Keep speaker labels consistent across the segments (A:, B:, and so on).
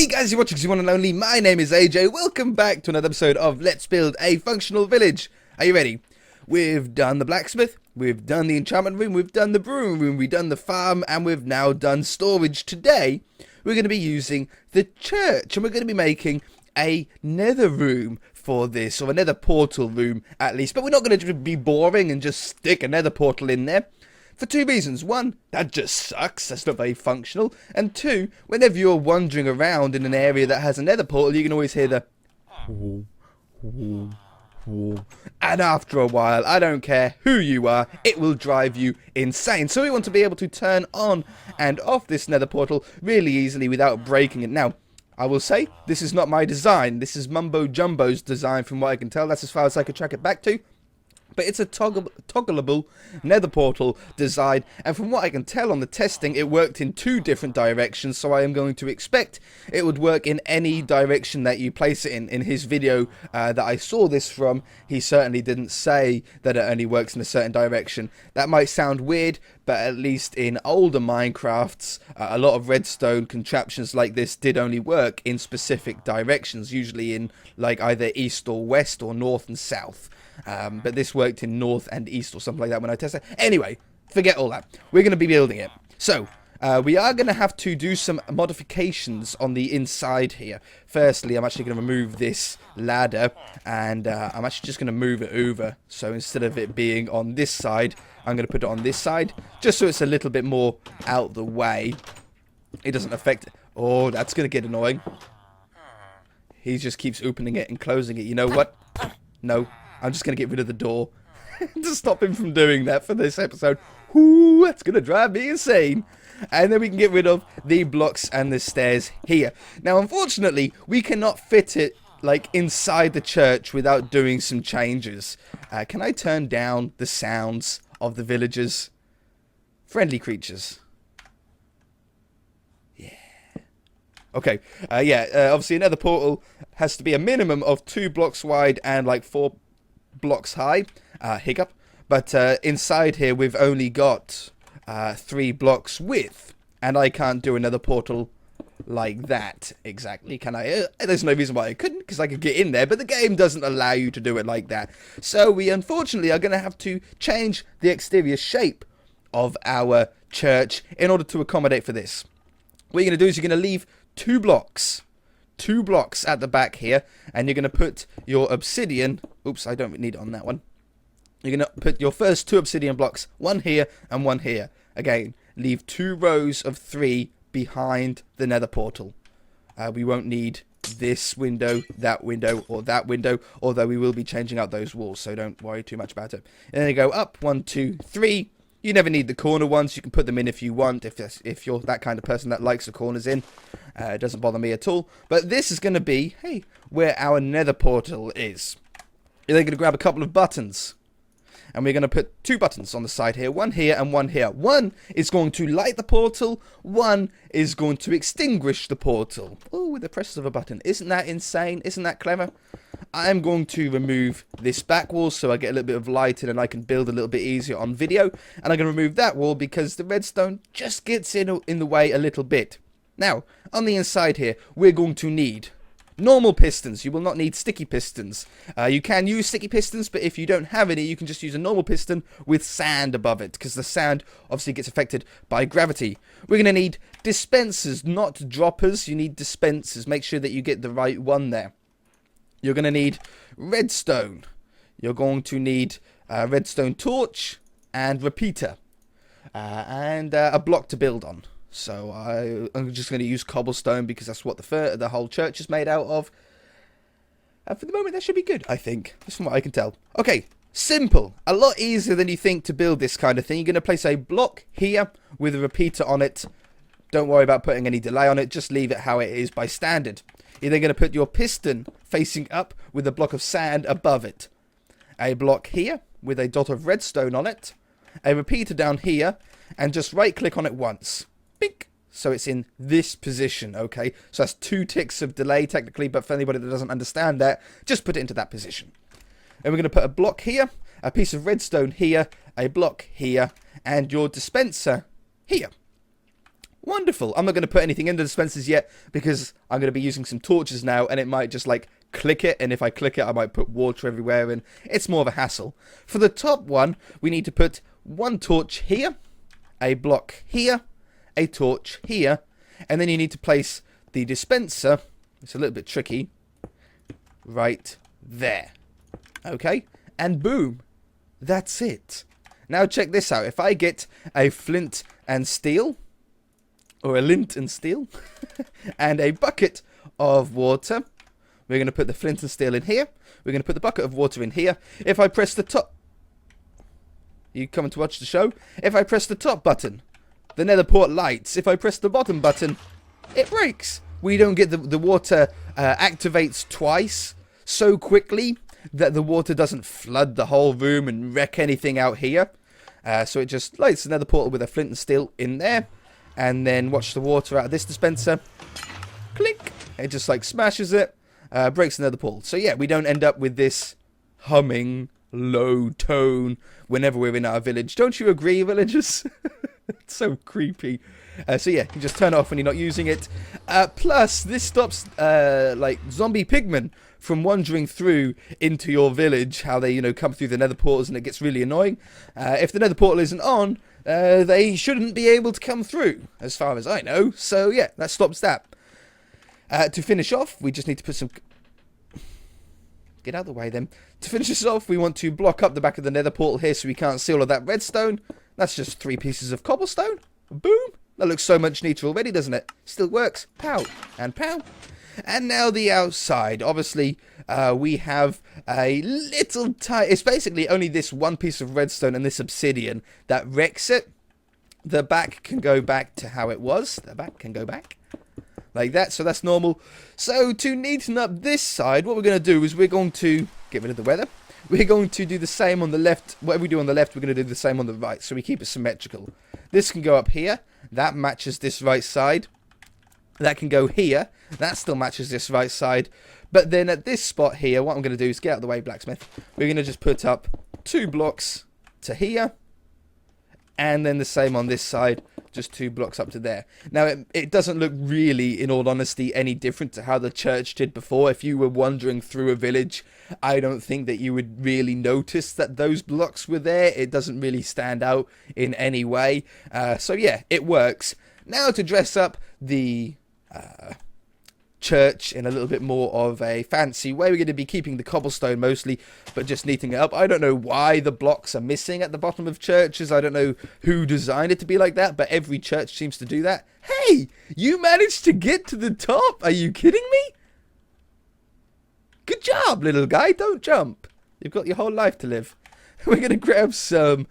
A: Hey guys, you're watching the one and only. My name is AJ. Welcome back to another episode of Let's Build a Functional Village. Are you ready? We've done the blacksmith, we've done the enchantment room, we've done the brewing room, we've done the farm, and we've now done storage. Today, we're going to be using the church, and we're going to be making a nether room for this, or a nether portal room at least. But we're not going to be boring and just stick a nether portal in there. For two reasons. One, that just sucks, that's not very functional. And two, whenever you're wandering around in an area that has a nether portal, you can always hear the and after a while, I don't care who you are, it will drive you insane. So we want to be able to turn on and off this nether portal really easily without breaking it. Now, I will say, this is not my design. This is Mumbo Jumbo's design from what I can tell. That's as far as I could track it back to. But it's a toggleable nether portal design, and from what I can tell on the testing, it worked in two different directions, so I am going to expect it would work in any direction that you place it in. In his video that I saw this from, he certainly didn't say that it only works in a certain direction. That might sound weird, but at least in older Minecrafts, a lot of redstone contraptions like this did only work in specific directions, usually in like either east or west or north and south. But this worked in north and east or something like that when I tested it. Anyway, forget all that. We're going to be building it. So, we are going to have to do some modifications on the inside here. Firstly, I'm actually going to remove this ladder, and I'm actually just going to move it over. So instead of it being on this side, I'm going to put it on this side, just so it's a little bit more out the way. It doesn't affect it. Oh, that's going to get annoying. He just keeps opening it and closing it. You know what? No. I'm just going to get rid of the door to stop him from doing that for this episode. Ooh, that's going to drive me insane. And then we can get rid of the blocks and the stairs here. Now, unfortunately, we cannot fit it like inside the church without doing some changes. Can I turn down the sounds of the villagers? Friendly creatures. Yeah. Okay. Obviously, another portal has to be a minimum of 2 blocks wide and like 4 blocks high. Hiccup. But inside here we've only got 3 blocks width, and I can't do another portal like that exactly, can I? There's no reason why I couldn't, because I could get in there, but the game doesn't allow you to do it like that. So we unfortunately are going to have to change the exterior shape of our church in order to accommodate for this. What you're going to do is you're going to leave 2 blocks at the back here, and you're going to put your obsidian. Oops, I don't need it on that one. You're going to put your first 2 obsidian blocks, one here and one here. Again, leave 2 rows of 3 behind the nether portal. We won't need this window, that window, or that window, although we will be changing out those walls, so don't worry too much about it. And then you go up, 1, 2, 3. You never need the corner ones. You can put them in if you want, if you're that kind of person that likes the corners in. It doesn't bother me at all. But this is going to be, hey, where our nether portal is. You're then going to grab a couple of buttons. And we're going to put 2 buttons on the side here. One here and one here. One is going to light the portal. One is going to extinguish the portal. Oh, with the press of a button. Isn't that insane? Isn't that clever? I'm going to remove this back wall so I get a little bit of light in and I can build a little bit easier on video. And I'm going to remove that wall because the redstone just gets in the way a little bit. Now, on the inside here, we're going to need normal pistons. You will not need sticky pistons. You can use sticky pistons, but if you don't have any, you can just use a normal piston with sand above it, because the sand obviously gets affected by gravity. We're going to need dispensers, not droppers. You need dispensers. Make sure that you get the right one there. You're going to need redstone. You're going to need a redstone torch and repeater. And a block to build on. So I'm just going to use cobblestone because that's what the whole church is made out of. And for the moment, that should be good, I think. Just from what I can tell. Okay, simple. A lot easier than you think to build this kind of thing. You're going to place a block here with a repeater on it. Don't worry about putting any delay on it. Just leave it how it is by standard. You're then going to put your piston facing up with a block of sand above it. A block here with a dot of redstone on it. A repeater down here. And just right click on it once. Bink. So it's in this position, okay? So that's 2 ticks of delay technically, but for anybody that doesn't understand that, just put it into that position. And we're going to put a block here, a piece of redstone here, a block here, and your dispenser here. Wonderful. I'm not going to put anything in the dispensers yet because I'm going to be using some torches now, and it might just like click it, and if I click it I might put water everywhere, and it's more of a hassle. For the top one, we need to put one torch here, a block here, a torch here, and then you need to place the dispenser, it's a little bit tricky, right there. Okay, and boom, that's it. Now check this out. If I get a flint and steel, or a lint and steel, and a bucket of water, we're going to put the flint and steel in here. We're going to put the bucket of water in here. If I press the top... You coming to watch the show? If I press the top button, the nether port lights. If I press the bottom button, it breaks. We don't get the water activates twice so quickly that the water doesn't flood the whole room and wreck anything out here. So it just lights the nether portal with a flint and steel in there. And then watch the water out of this dispenser. Clink. It just like smashes it. Breaks the nether portal. So yeah, we don't end up with this humming low tone whenever we're in our village. Don't you agree, villagers? It's so creepy. So yeah, you just turn it off when you're not using it. Plus, this stops like zombie pigmen from wandering through into your village. How they, come through the nether portals, and it gets really annoying. If the nether portal isn't on, they shouldn't be able to come through, as far as I know. So yeah, that stops that. To finish off, we just need to put some... Get out of the way then. To finish this off, we want to block up the back of the nether portal here so we can't see all of that redstone. That's just 3 pieces of cobblestone. Boom. That looks so much neater already, doesn't it? Still works. Pow. And pow. And now the outside. Obviously, we have a little tiny... It's basically only this one piece of redstone and this obsidian that wrecks it. The back can go back to how it was. The back can go back. Like that, so that's normal. So to neaten up this side, what we're going to do is we're going to get rid of the weather. We're going to do the same on the left. Whatever we do on the left, we're going to do the same on the right, so we keep it symmetrical. This can go up here. That matches this right side. That can go here. That still matches this right side. But then at this spot here, what I'm going to do is get out of the way, blacksmith. We're going to just put up 2 blocks to here. And then the same on this side. Just 2 blocks up to there. Now, it doesn't look really, in all honesty, any different to how the church did before. If you were wandering through a village, I don't think that you would really notice that those blocks were there. It doesn't really stand out in any way. So yeah, it works. Now to dress up the church in a little bit more of a fancy way. We're going to be keeping the cobblestone mostly, but just neating it up. I don't know why the blocks are missing at the bottom of churches. I don't know who designed it to be like that, but every church seems to do that. Hey, you managed to get to the top. Are you kidding me? Good job, little guy. Don't jump. You've got your whole life to live. We're going to grab some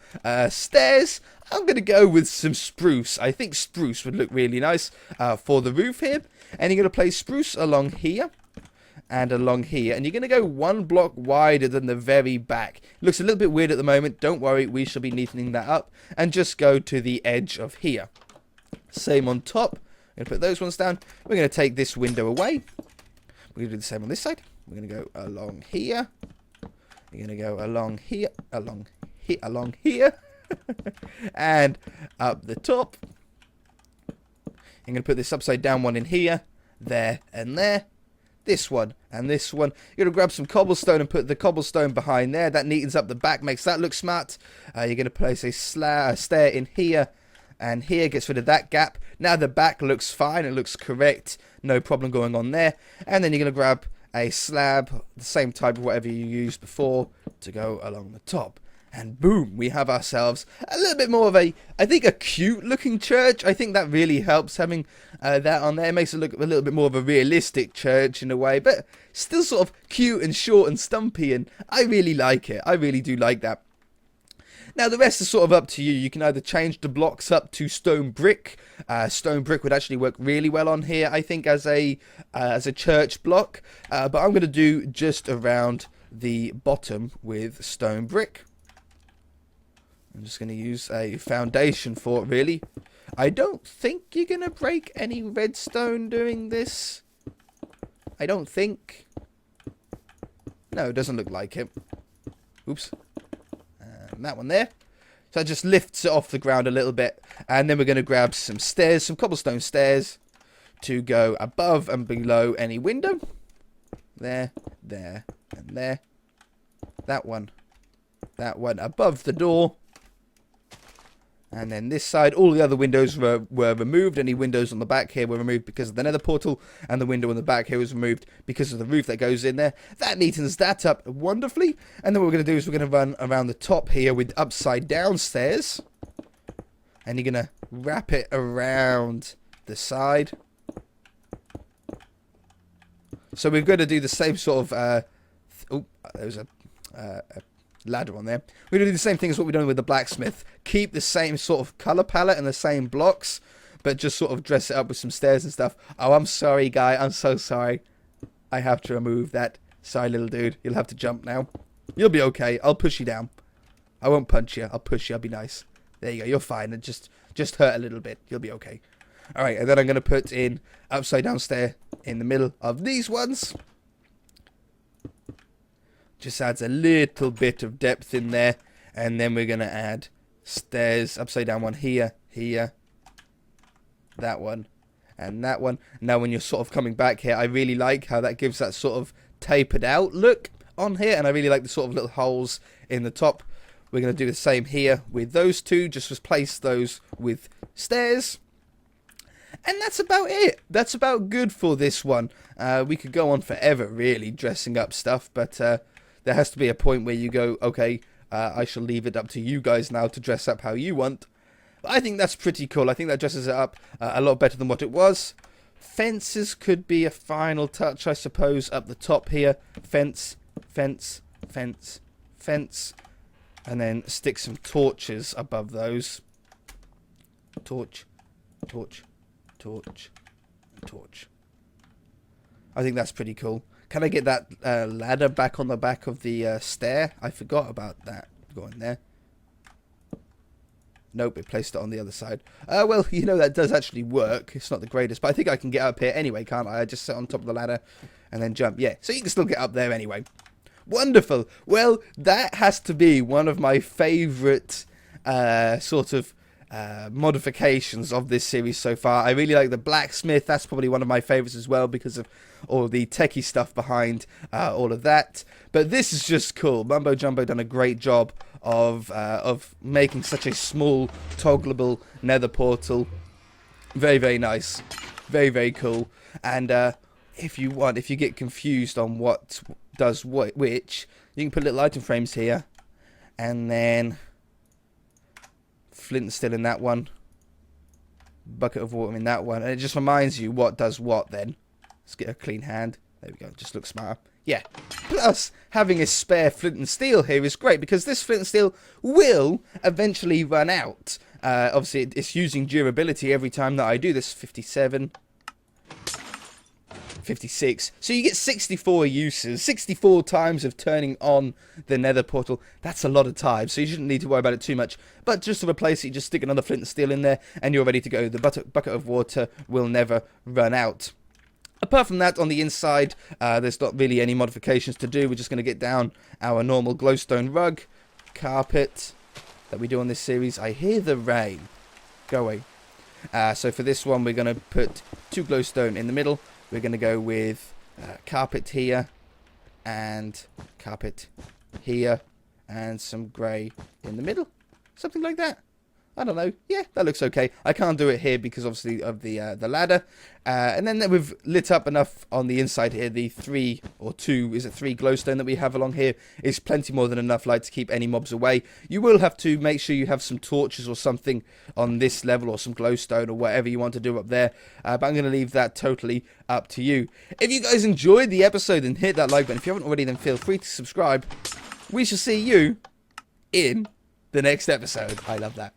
A: stairs. I'm going to go with some spruce. I think spruce would look really nice for the roof here. And you're going to place spruce along here and along here. And you're going to go 1 block wider than the very back. It looks a little bit weird at the moment. Don't worry, we shall be neatening that up. And just go to the edge of here. Same on top. I'm going to put those ones down. We're going to take this window away. We're going to do the same on this side. We're going to go along here. You're going to go along here, along here, and up the top. I'm going to put this upside down one in here, there, and there. This one, and this one. You're going to grab some cobblestone and put the cobblestone behind there. That neatens up the back, makes that look smart. You're going to place a stair in here, and here, gets rid of that gap. Now the back looks fine, it looks correct. No problem going on there. And then you're going to grab a slab, the same type of whatever you used before, to go along the top. And boom, we have ourselves a little bit more of a, I think, a cute looking church. I think that really helps having that on there. It makes it look a little bit more of a realistic church in a way, but still sort of cute and short and stumpy, and I really like it. I really do like that. Now, the rest is sort of up to you. You can either change the blocks up to stone brick. Stone brick would actually work really well on here, I think, as a church block. But I'm going to do just around the bottom with stone brick. I'm just going to use a foundation for it, really. I don't think you're going to break any redstone doing this. I don't think. No, it doesn't look like it. Oops. And that one there. So that just lifts it off the ground a little bit. And then we're going to grab some stairs, some cobblestone stairs, to go above and below any window. There, there, and there. That one above the door. And then this side, all the other windows were removed. Any windows on the back here were removed because of the nether portal. And the window on the back here was removed because of the roof that goes in there. That neatens that up wonderfully. And then what we're going to do is we're going to run around the top here with upside down stairs. And you're going to wrap it around the side. So we're going to do the same sort of... there's a ladder on there. We're going to do the same thing as what we're doing with the blacksmith. Keep the same sort of colour palette and the same blocks, but just sort of dress it up with some stairs and stuff. Oh, I'm sorry, guy. I'm so sorry. I have to remove that. Sorry, little dude. You'll have to jump now. You'll be okay. I'll push you down. I won't punch you. I'll push you. I'll be nice. There you go. You're fine. It just hurt a little bit. You'll be okay. All right, and then I'm going to put in upside down stair in the middle of these ones. Just adds a little bit of depth in there. And then we're going to add stairs, upside down one here, here, that one, and that one. Now when you're sort of coming back here, I really like how that gives that sort of tapered out look on here. And I really like the sort of little holes in the top. We're going to do the same here with those two. Just replace those with stairs. And that's about it. That's about good for this one. We could go on forever, really, dressing up stuff. But there has to be a point where you go, okay, I shall leave it up to you guys now to dress up how you want. But I think that's pretty cool. I think that dresses it up a lot better than what it was. Fences could be a final touch, I suppose, up the top here. Fence, fence, fence, fence. And then stick some torches above those. Torch, torch, torch, torch. I think that's pretty cool. Can I get that ladder back on the back of the stair? I forgot about that. Go in there. Nope, it placed it on the other side. Well, you know, that does actually work. It's not the greatest, but I think I can get up here anyway, can't I? I just sit on top of the ladder and then jump. Yeah, so you can still get up there anyway. Wonderful. Well, that has to be one of my favourite sort of modifications of this series so far. I really like the blacksmith. That's probably one of my favourites as well because of all the techie stuff behind all of that. But this is just cool. Mumbo Jumbo done a great job of making such a small toggleable nether portal. Very, very nice. Very, very cool. And if you get confused on what does which, you can put little item frames here, and then flint and steel in that one, bucket of water in that one, and it just reminds you what does what. Then let's get a clean hand. There we go. Just looks smarter. Yeah. Plus, having a spare flint and steel here is great because this flint and steel will eventually run out. Obviously, it's using durability every time that I do this. 57. 56. So you get 64 uses, 64 times of turning on the nether portal. That's a lot of time, so you shouldn't need to worry about it too much. But just to replace it, you just stick another flint and steel in there, and you're ready to go. The bucket of water will never run out. Apart from that, on the inside, there's not really any modifications to do. We're just going to get down our normal glowstone rug, carpet that we do on this series. I hear the rain. Go away. So for this one, we're going to put 2 glowstone in the middle. We're going to go with carpet here and carpet here and some grey in the middle. Something like that. I don't know. Yeah, that looks okay. I can't do it here because obviously of the ladder. And then we've lit up enough on the inside here. The 3 or 2, is it 3 glowstone that we have along here is plenty more than enough light to keep any mobs away. You will have to make sure you have some torches or something on this level or some glowstone or whatever you want to do up there. But I'm going to leave that totally up to you. If you guys enjoyed the episode, then hit that like button. If you haven't already, then feel free to subscribe. We shall see you in the next episode. I love that.